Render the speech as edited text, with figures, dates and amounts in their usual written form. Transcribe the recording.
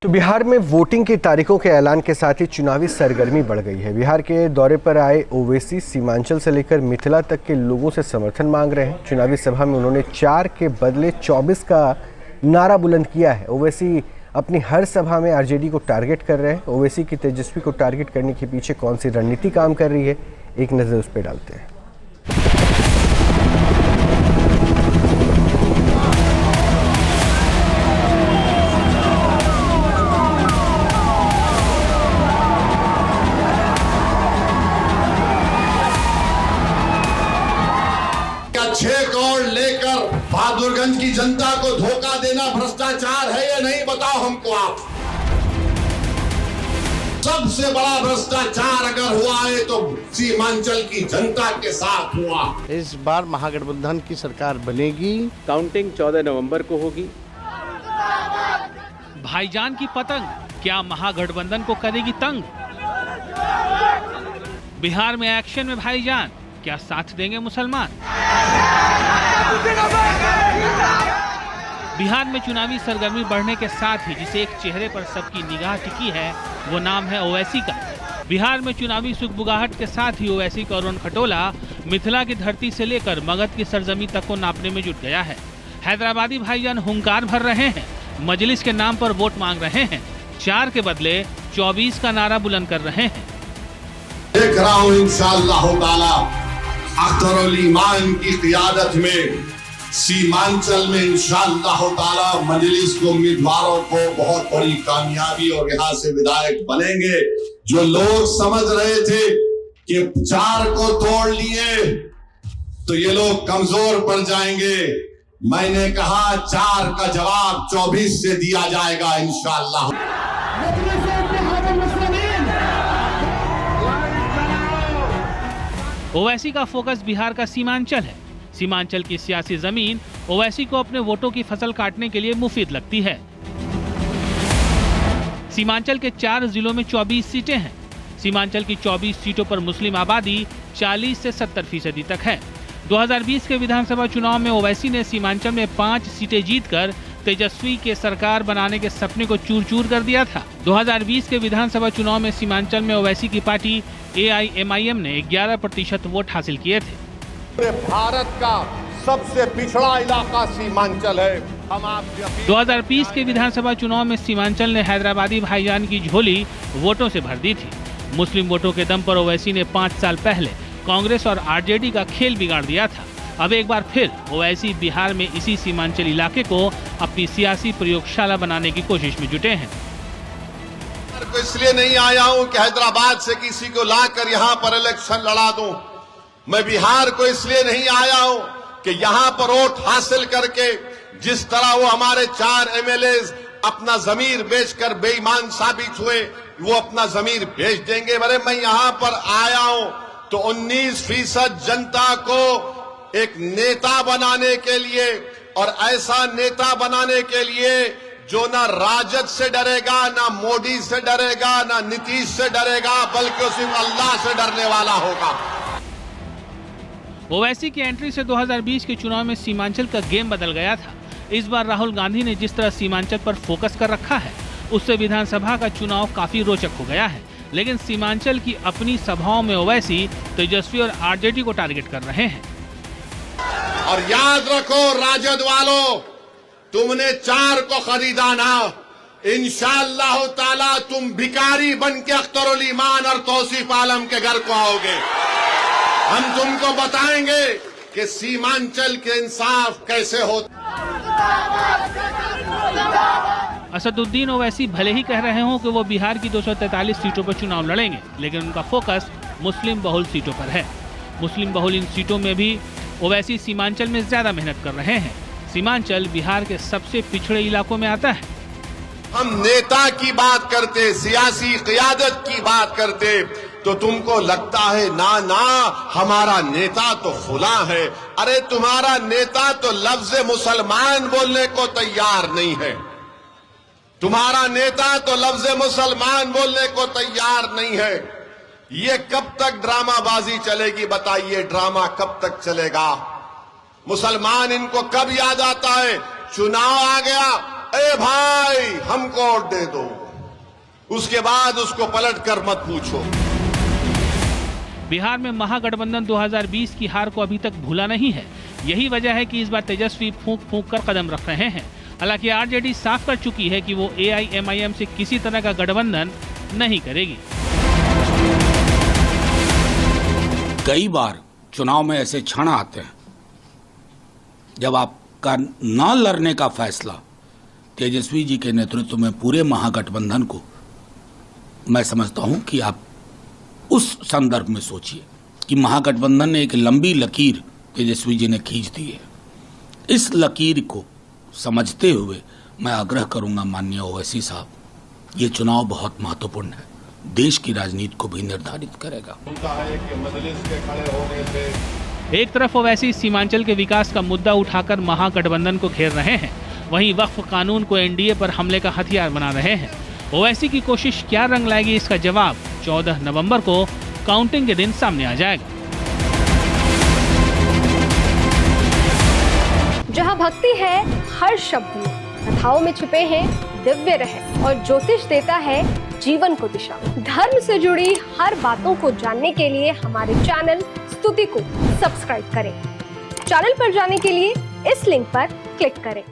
तो बिहार में वोटिंग की तारीखों के ऐलान के साथ ही चुनावी सरगर्मी बढ़ गई है। बिहार के दौरे पर आए ओवैसी सीमांचल से लेकर मिथिला तक के लोगों से समर्थन मांग रहे हैं। चुनावी सभा में उन्होंने 4 के बदले 24 का नारा बुलंद किया है। ओवैसी अपनी हर सभा में आरजेडी को टारगेट कर रहे हैं। ओवैसी की तेजस्वी को टारगेट करने के पीछे कौन सी रणनीति काम कर रही है, एक नज़र उस पर डालते हैं। लेकर बहादुरगंज की जनता को धोखा देना भ्रष्टाचार है या नहीं, बताओ हमको आप। सबसे बड़ा भ्रष्टाचार अगर हुआ है तो सीमांचल की जनता के साथ हुआ। इस बार महागठबंधन की सरकार बनेगी। काउंटिंग 14 नवंबर को होगी। भाईजान की पतंग क्या महागठबंधन को करेगी तंग? बिहार में एक्शन में भाईजान, क्या साथ देंगे मुसलमान? बिहार में चुनावी सरगर्मी बढ़ने के साथ ही जिसे एक चेहरे पर सबकी निगाह टिकी है वो नाम है ओवैसी का। बिहार में चुनावी सुगबुगाहट के साथ ही ओवैसी का रण खटोला मिथिला की धरती से लेकर मगध की सरजमी तक को नापने में जुट गया है। हैदराबादी भाईजान हुंकार भर रहे हैं, मजलिस के नाम पर वोट मांग रहे हैं, 4 के बदले 24 का नारा बुलंद कर रहे हैं। देख रहा हूँ इंशाअल्लाह ताला अख्तरुल ईमान की क़ियादत में सीमांचल में इंशाअल्लाह ताला मजलिस को उम्मीदवारों को बहुत बड़ी कामयाबी और यहाँ से विधायक बनेंगे। जो लोग समझ रहे थे कि 4 को तोड़ लिए तो ये लोग कमजोर पड़ जाएंगे, मैंने कहा 4 का जवाब 24 से दिया जाएगा इंशाअल्लाह। ओवैसी का फोकस बिहार का सीमांचल है। सीमांचल की सियासी जमीन ओवैसी को अपने वोटों की फसल काटने के लिए मुफीद लगती है। सीमांचल के 4 जिलों में 24 सीटें हैं। सीमांचल की 24 सीटों पर मुस्लिम आबादी 40 से 70% तक है। 2020 के विधानसभा चुनाव में ओवैसी ने सीमांचल में 5 सीटें जीतकर तेजस्वी के सरकार बनाने के सपने को चूर चूर कर दिया था। 2020 के विधानसभा चुनाव में सीमांचल में ओवैसी की पार्टी AIMIM ने 11% वोट हासिल किए थे। पूरे भारत का सबसे पिछड़ा इलाका सीमांचल है। हम आपसे 2020 के विधानसभा चुनाव में सीमांचल ने हैदराबादी भाईजान की झोली वोटों से भर दी थी। मुस्लिम वोटों के दम पर ओवैसी ने 5 साल पहले कांग्रेस और आरजेडी का खेल बिगाड़ दिया था। अब एक बार फिर ओवैसी बिहार में इसी सीमांचल इलाके को अपनी सियासी प्रयोगशाला बनाने की कोशिश में जुटे हैं। को इसलिए नहीं आया हूं कि हैदराबाद से किसी को लाकर यहां पर इलेक्शन लड़ा दूं। मैं बिहार को इसलिए नहीं आया हूं कि यहां पर वोट हासिल करके जिस तरह वो हमारे 4 MLAs अपना जमीर बेचकर बेईमान साबित हुए, वो अपना जमीर बेच देंगे। अरे मैं यहां पर आया हूं तो 19% जनता को एक नेता बनाने के लिए, और ऐसा नेता बनाने के लिए जो ना राजद से डरेगा, ना मोदी से डरेगा, ना नीतीश से डरेगा, बल्कि सिर्फ अल्लाह से डरने वाला होगा। ओवैसी की एंट्री से 2020 के चुनाव में सीमांचल का गेम बदल गया था। इस बार राहुल गांधी ने जिस तरह सीमांचल पर फोकस कर रखा है उससे विधानसभा का चुनाव काफी रोचक हो गया है। लेकिन सीमांचल की अपनी सभाओं में ओवैसी तेजस्वी और आरजेडी को टारगेट कर रहे हैं। और याद रखो राजद वालों, तुमने 4 को खरीदा ना, इंशाअल्लाह ताला तुम भिखारी बन के अख्तरुल ईमान और तौसीफ आलम के घर को आओगे। हम तुमको बताएंगे कि सीमांचल के इंसाफ कैसे होता। असदुद्दीन ओवैसी भले ही कह रहे हों कि वो बिहार की 243 सीटों पर चुनाव लड़ेंगे, लेकिन उनका फोकस मुस्लिम बहुल सीटों पर है। मुस्लिम बहुल इन सीटों में भी ओवैसी सीमांचल में ज्यादा मेहनत कर रहे हैं। सीमांचल बिहार के सबसे पिछड़े इलाकों में आता है। हम नेता की बात करते, सियासी क़ियादत की बात करते तो तुमको लगता है ना हमारा नेता तो खुला है। अरे तुम्हारा नेता तो लफ्ज मुसलमान बोलने को तैयार नहीं है। तुम्हारा नेता तो लफ्ज मुसलमान बोलने को तैयार नहीं है। ये कब तक ड्रामाबाजी चलेगी बताइए? ड्रामा कब तक चलेगा? मुसलमान इनको कब याद आता है? चुनाव आ गया ए भाई हमको वोट दे दो, उसके बाद उसको पलट कर मत पूछो। बिहार में महागठबंधन 2020 की हार को अभी तक भूला नहीं है। यही वजह है कि इस बार तेजस्वी फूंक फूंक कर कदम रख रहे हैं। हालांकि आरजेडी साफ कर चुकी है कि वो एआईएमआईएम से किसी तरह का गठबंधन नहीं करेगी। कई बार चुनाव में ऐसे क्षण आते हैं जब आपका न लड़ने का फैसला तेजस्वी जी के नेतृत्व में पूरे महागठबंधन को, मैं समझता हूं कि आप उस संदर्भ में सोचिए कि महागठबंधन ने एक लंबी लकीर तेजस्वी जी ने खींच दी है। इस लकीर को समझते हुए मैं आग्रह करूंगा माननीय ओवैसी साहब, ये चुनाव बहुत महत्वपूर्ण है, देश की राजनीति को भी निर्धारित करेगा। एक तरफ ओवैसी सीमांचल के विकास का मुद्दा उठाकर महागठबंधन को घेर रहे हैं, वहीं वक्फ कानून को एनडीए पर हमले का हथियार बना रहे हैं। ओवैसी की कोशिश क्या रंग लाएगी, इसका जवाब 14 नवंबर को काउंटिंग के दिन सामने आ जाएगा। जहां भक्ति है हर शब्द में, कथाओं में छुपे हैं दिव्य रहस्य और ज्योतिष देता है जीवन को दिशा। धर्म से जुड़ी हर बातों को जानने के लिए हमारे चैनल स्तुति को सब्सक्राइब करें। चैनल पर जाने के लिए इस लिंक पर क्लिक करें।